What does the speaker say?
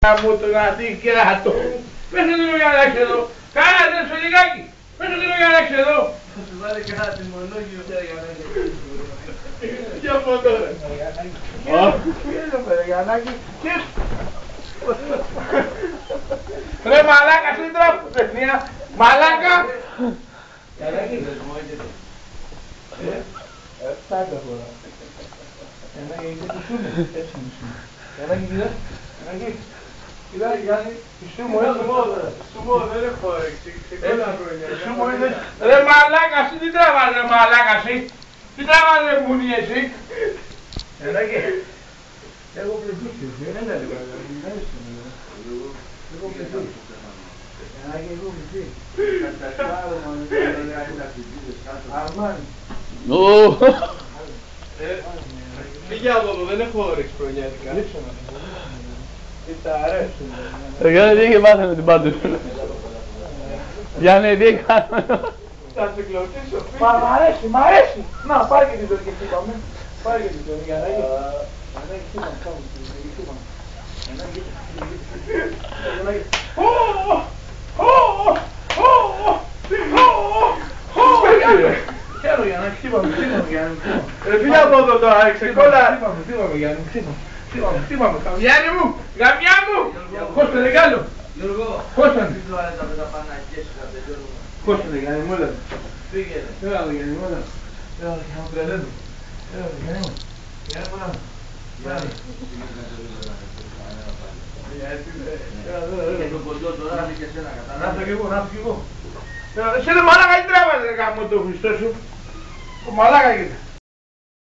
Μου τον αντικράτο. Πες το λίγο για να έξω εδώ. Κάνε στο λιγάκι. Πες το λίγο για να έξω εδώ. Θα σου βάλει και ένα τιμολόγιο για να έξω. Για από τώρα. Κύριε Γιαννάκη. Ρε μαλάκα, στην τρόπο τεχνία. Μαλάκα. Γιαννάκη, δεσμόγεται. Φτάνει τώρα. Γιαννάκη, και του σούνε. Έτσι μου σούνε. Γιαννάκη, κοίτα. Γιαννάκη. Κοίτα, Γιάννη. Σου μου δεν έχω όρεξη. Σου μου είναι. Ρε μαλάκα, εσύ τι τραβάς ρε μαλάκα εσύ. Τι τραβάς ρε μουνί εσύ. Γιαννάκη. Έχω πληθούσει. Δεν είναι λίγο. Έχω πληθούσει. Γιαννάκη, έχω πληθούσει. Αρμάνι. Πήγε από εδώ, δεν έχω όρεξη προνιάτικα. Τι τα αρέσουν. Γιάννη, τι μάθαμε με την πάντου. Γιάννη, τι κάνουμε. Θα σε κλωτσίσω. Μ' αρέσει, μ' αρέσει. Να, πάρε και την ζωή και είπαμε. Πάρε και την ζωή, Γιαννάκη. Γιαννάκη, σύμπαν, κάμε την ζωή, σύμπαν. Γιαννάκη, Χαίρο Γιαννάκη, σύμπαμε, Γιαννάκη. Φύγε από εδώ τώρα, ξεκόλα. Σύμπαμε, Γιάννη, σύμπαμε. Γιάννη μου, γαμιά μου. Κόστο μεγάλο. Γιώργο, Κόστο. τι τουαλέτα με τα πανακές σου κάτω, Γιώργο. Κόστο, Γιάννη μου, έλα. Πήγαινε. Έλα, Γιάννη μου, έλα. Έλα, Γιάννη μου, τρελαίνω. Έλα, Γιάννη μου. Γιάννη μου, έλα. Και το κοντό τώρα είναι και σένα, Να καταλάβεις. έρθω κι εγώ, να έρθω κι εγώ. Εσύ ρε μαλάκα, τι τράβας ρε γάμο το Χριστό σου. Ο μαλάκα κοίτα.